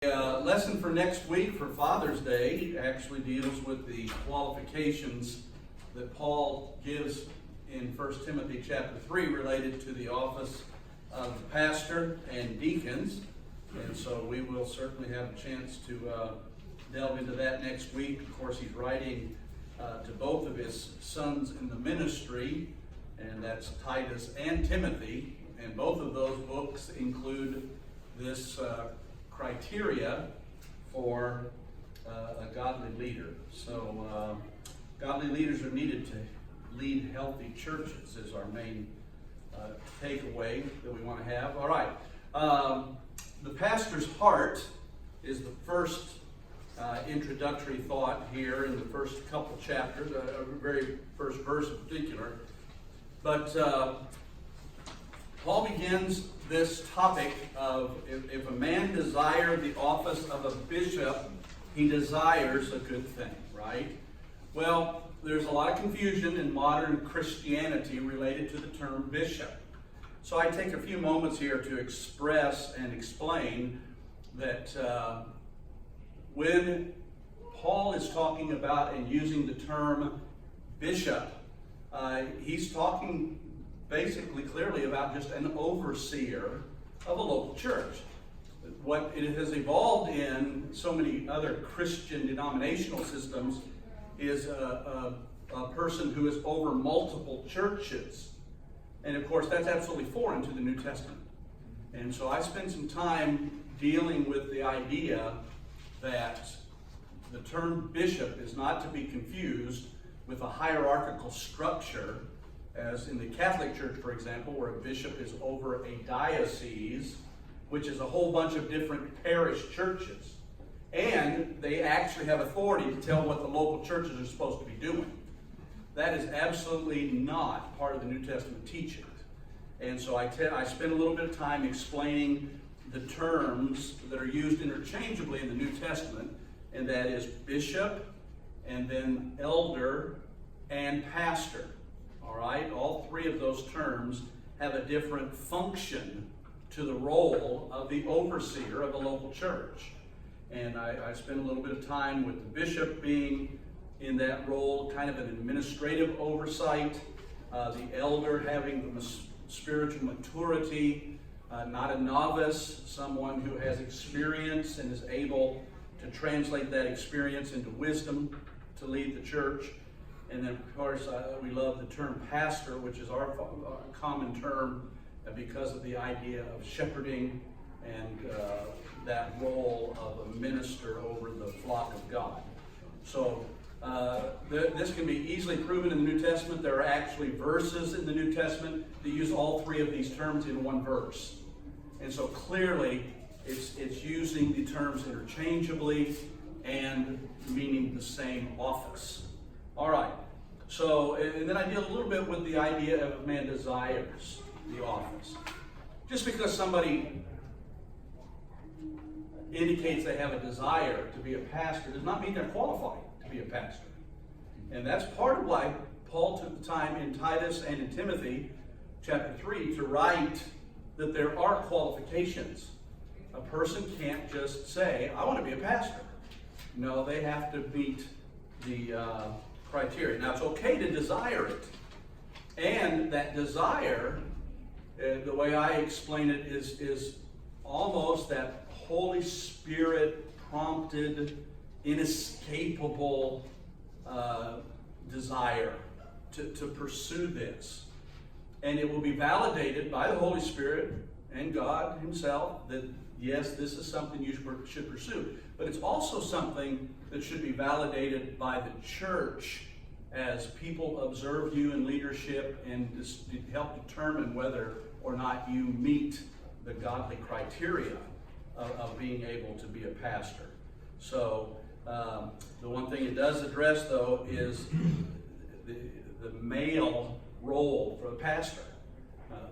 Lesson for next week for Father's Day actually deals with the qualifications that Paul gives in 1 Timothy chapter 3 related to the office of pastor and deacons. And so we will certainly have a chance to delve into that next week. Of course, he's writing to both of his sons in the ministry, and that's Titus and Timothy. And both of those books include this criteria for a godly leader. So godly leaders are needed to lead healthy churches is our main takeaway that we want to have. All right. The pastor's heart is the first introductory thought here in the first couple chapters, a very first verse in particular. But Paul begins this topic of if a man desire the office of a bishop, he desires a good thing, right? Well, there's a lot of confusion in modern Christianity related to the term bishop. So I take a few moments here to express and explain that when Paul is talking about and using the term bishop, he's talking basically clearly about just an overseer of a local church. What it has evolved in so many other Christian denominational systems is a person who is over multiple churches. And of course, that's absolutely foreign to the New Testament. And so I spent some time dealing with the idea that the term bishop is not to be confused with a hierarchical structure, as in the Catholic Church, for example, where a bishop is over a diocese, which is a whole bunch of different parish churches. And they actually have authority to tell what the local churches are supposed to be doing. That is absolutely not part of the New Testament teaching. And so I spent a little bit of time explaining the terms that are used interchangeably in the New Testament, and that is bishop, and then elder, and pastor. All right, all three of those terms have a different function to the role of the overseer of a local church. And I spent a little bit of time with the bishop being in that role, kind of an administrative oversight, the elder having the spiritual maturity, not a novice, someone who has experience and is able to translate that experience into wisdom to lead the church. And then, of course, we love the term pastor, which is our common term because of the idea of shepherding and that role of a minister over the flock of God. So this can be easily proven in the New Testament. There are actually verses in the New Testament that use all three of these terms in one verse. And so clearly, it's using the terms interchangeably and meaning the same office. All right, so, and then I deal a little bit with the idea of a man desires the office. Just because somebody indicates they have a desire to be a pastor does not mean they're qualified to be a pastor. And that's part of why Paul took the time in Titus and in Timothy chapter 3 to write that there are qualifications. A person can't just say, I want to be a pastor. No, they have to meet the criteria. Now, it's okay to desire it. And that desire, the way I explain it, is almost that Holy Spirit prompted, inescapable desire to pursue this. And it will be validated by the Holy Spirit and God himself that, yes, this is something you should pursue. But it's also something that should be validated by the church as people observe you in leadership and help determine whether or not you meet the godly criteria of being able to be a pastor. So the one thing it does address, though, is the male role for the pastor.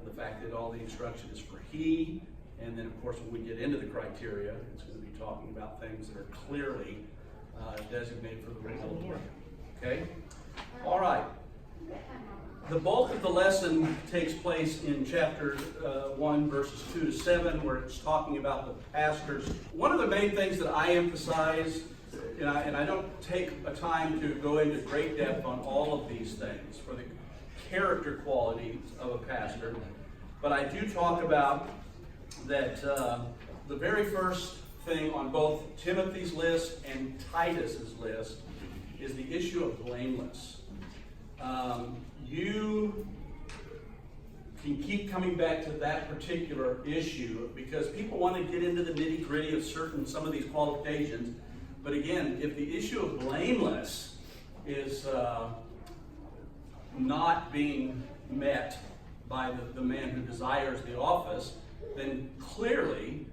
The fact that all the instruction is for he, and then, of course, when we get into the criteria, it's going to be talking about things that are clearly designated for the role of the Lord. Okay? All right. The bulk of the lesson takes place in chapter 1, verses 2 to 7, where it's talking about the pastors. One of the main things that I emphasize, and I don't take a time to go into great depth on all of these things for the character qualities of a pastor, but I do talk about that the very first thing on both Timothy's list and Titus's list is the issue of blameless. You can keep coming back to that particular issue because people want to get into the nitty-gritty of some of these qualifications. But again, if the issue of blameless is not being met by the man who desires the office, then clearly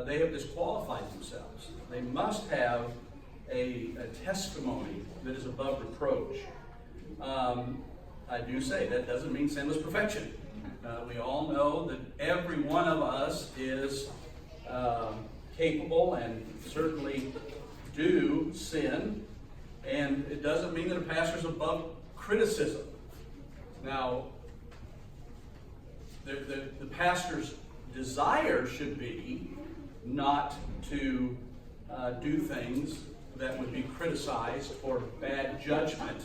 they have disqualified themselves. They must have a testimony that is above reproach. I do say that doesn't mean sinless perfection. We all know that every one of us is capable and certainly do sin, and it doesn't mean that a pastor is above criticism. Now, the pastor's desire should be not to do things that would be criticized for bad judgment,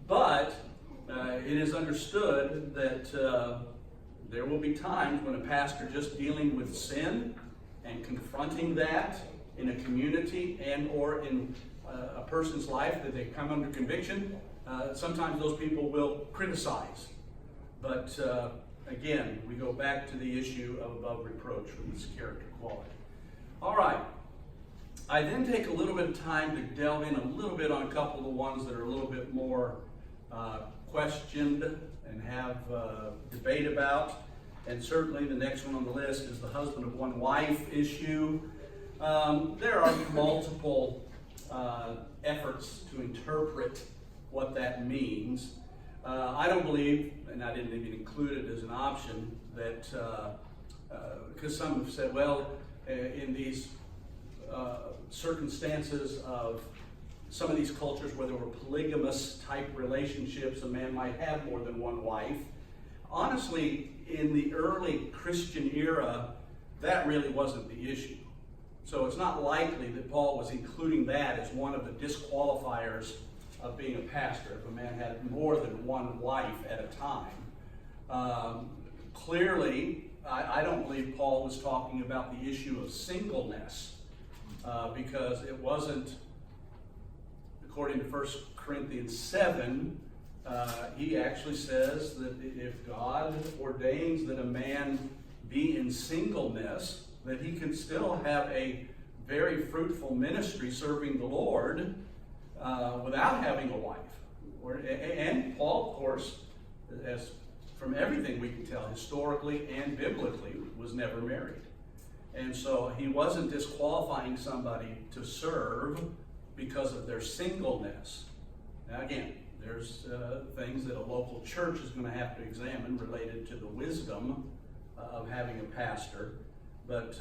but it is understood that there will be times when a pastor just dealing with sin and confronting that in a community and or in a person's life that they come under conviction, sometimes those people will criticize. But again, we go back to the issue of above reproach from this character quality. All right. I then take a little bit of time to delve in a little bit on a couple of the ones that are a little bit more questioned and have debate about. And certainly the next one on the list is the husband of one wife issue. There are multiple efforts to interpret what that means. I don't believe, and I didn't even include it as an option, that, because some have said, well, in these circumstances of some of these cultures where there were polygamous type relationships, a man might have more than one wife. Honestly, in the early Christian era, that really wasn't the issue. So it's not likely that Paul was including that as one of the disqualifiers of being a pastor if a man had more than one wife at a time. Clearly, I don't believe Paul was talking about the issue of singleness because it wasn't, according to 1 Corinthians 7, he actually says that if God ordains that a man be in singleness, that he can still have a very fruitful ministry serving the Lord without having a wife. And Paul, of course, as from everything we can tell, historically and biblically, was never married. And so he wasn't disqualifying somebody to serve because of their singleness. Now again, there's things that a local church is going to have to examine related to the wisdom of having a pastor. But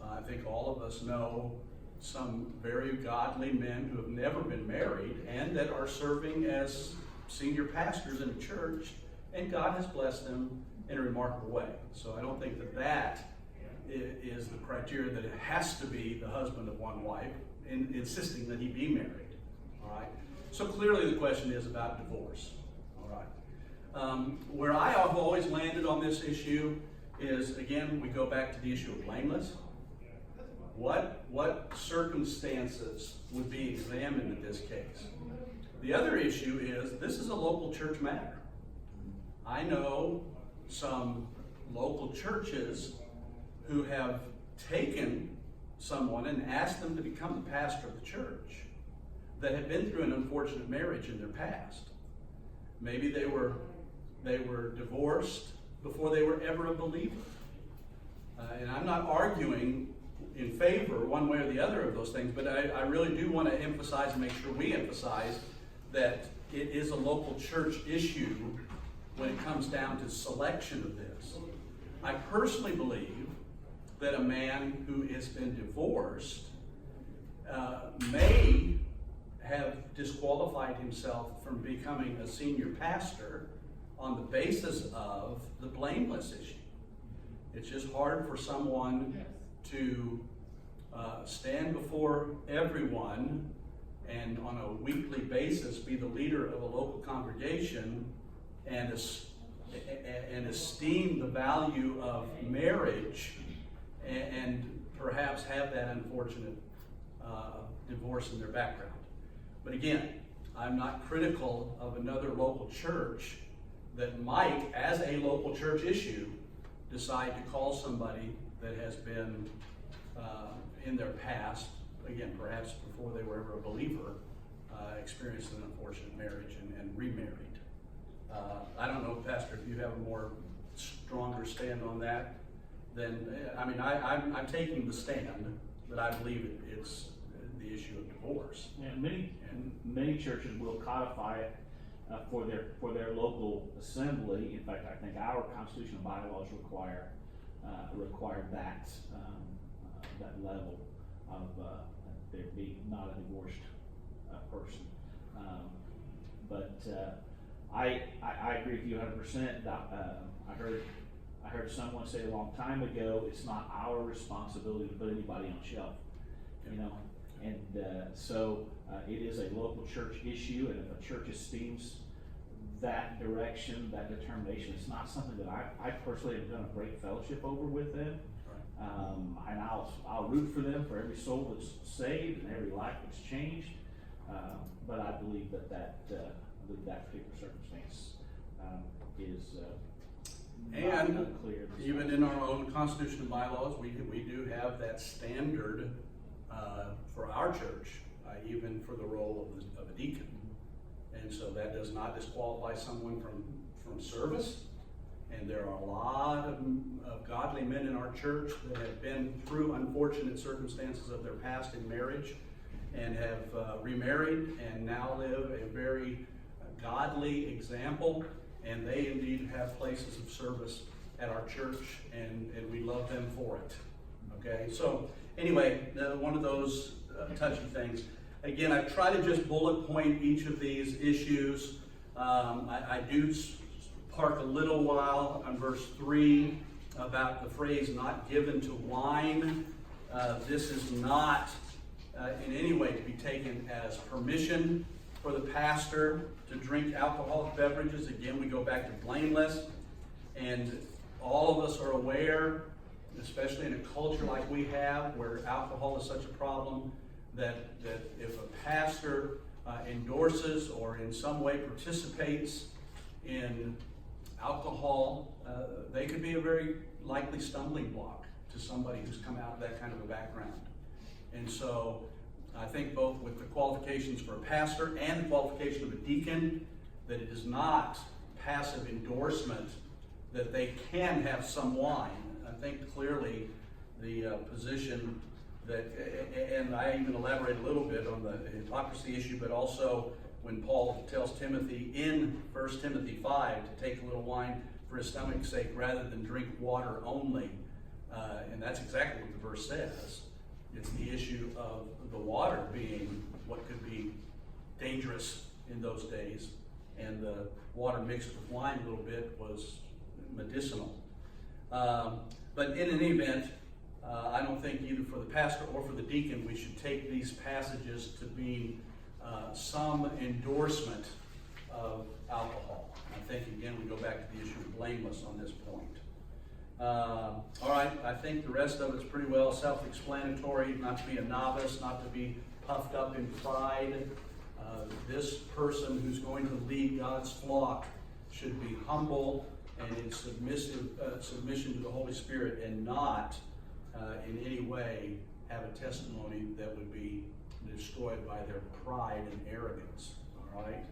I think all of us know some very godly men who have never been married and that are serving as senior pastors in a church, and God has blessed them in a remarkable way. So I don't think that that is the criteria that it has to be the husband of one wife, insisting that he be married. All right. So clearly the question is about divorce. All right. Where I have always landed on this issue is, again, we go back to the issue of blameless. What circumstances would be examined in this case? The other issue is this is a local church matter. I know some local churches who have taken someone and asked them to become the pastor of the church that had been through an unfortunate marriage in their past. Maybe they were divorced before they were ever a believer. And I'm not arguing in favor one way or the other of those things, but I really do want to emphasize and make sure we emphasize that it is a local church issue when it comes down to selection of this. I personally believe that a man who has been divorced may have disqualified himself from becoming a senior pastor on the basis of the blameless issue. It's just hard for someone to stand before everyone and on a weekly basis be the leader of a local congregation and esteem the value of marriage and perhaps have that unfortunate divorce in their background. But again, I'm not critical of another local church that might, as a local church issue, decide to call somebody that has been in their past, again, perhaps before they were ever a believer, experienced an unfortunate marriage and remarried. I don't know, Pastor, if you have a more stronger stand on that, then, I mean, I'm taking the stand that I believe it's the issue of divorce. And many churches will codify it for their local assembly. In fact, I think our constitutional bylaws require that level of there be not a divorced person. I agree with you 100%. I heard someone say a long time ago, it's not our responsibility to put anybody on shelf, you know. And so it is a local church issue, and if a church esteems that direction, that determination, it's not something that I personally have done a great fellowship over with them. And I'll root for them for every soul that's saved and every life that's changed. But I believe that particular circumstance is not unclear. Even in our own constitutional bylaws, we do have that standard for our church, even for the role of a deacon. And so that does not disqualify someone from service. And there are a lot of godly men in our church that have been through unfortunate circumstances of their past in marriage and have remarried and now live a very godly example. And they indeed have places of service at our church, and we love them for it. Okay, so anyway, one of those touchy things. Again, I try to just bullet point each of these issues. I do park a little while on verse 3 about the phrase not given to wine. This is not in any way to be taken as permission for the pastor to drink alcoholic beverages. Again, we go back to blameless, and all of us are aware, especially in a culture like we have where alcohol is such a problem, that if a pastor endorses or in some way participates in alcohol, they could be a very likely stumbling block to somebody who's come out of that kind of a background. And so I think both with the qualifications for a pastor and the qualification of a deacon, that it is not passive endorsement that they can have some wine. I think clearly the position that, and I even elaborate a little bit on the hypocrisy issue, but also when Paul tells Timothy in 1 Timothy 5 to take a little wine for his stomach's sake rather than drink water only. And that's exactly what the verse says. It's the issue of the water being what could be dangerous in those days. And the water mixed with wine a little bit was medicinal. But in any event, I don't think either for the pastor or for the deacon we should take these passages to be some endorsement of alcohol. I think, again, we go back to the issue of blameless on this point. All right, I think the rest of it's pretty well self-explanatory, not to be a novice, not to be puffed up in pride. This person who's going to lead God's flock should be humble and in submission to the Holy Spirit, and not in any way have a testimony that would be destroyed by their pride and arrogance. All right?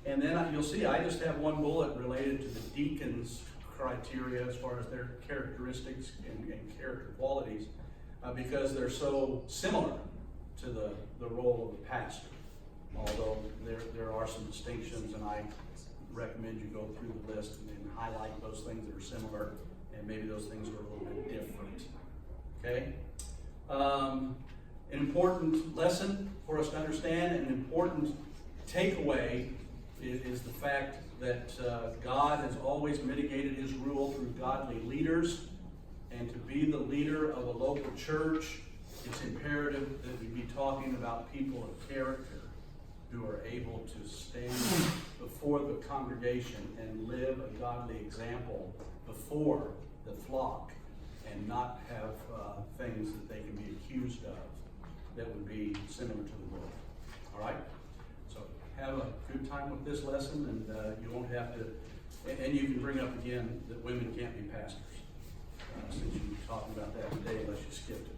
And then you'll see I just have one bullet related to the deacons' criteria as far as their characteristics and character qualities, because they're so similar to the role of the pastor. Although there are some distinctions, and I recommend you go through the list and highlight those things that are similar, and maybe those things are a little bit different. Okay? An important lesson for us to understand, and an important takeaway is the fact that God has always mitigated his rule through godly leaders. And to be the leader of a local church, it's imperative that we be talking about people of character who are able to stand before the congregation and live a godly example before the flock, and not have things that they can be accused of that would be similar to the world. All right? So have a good time with this lesson, and you won't have to, and you can bring up again that women can't be pastors. Since you were talking about that today, unless you skipped it.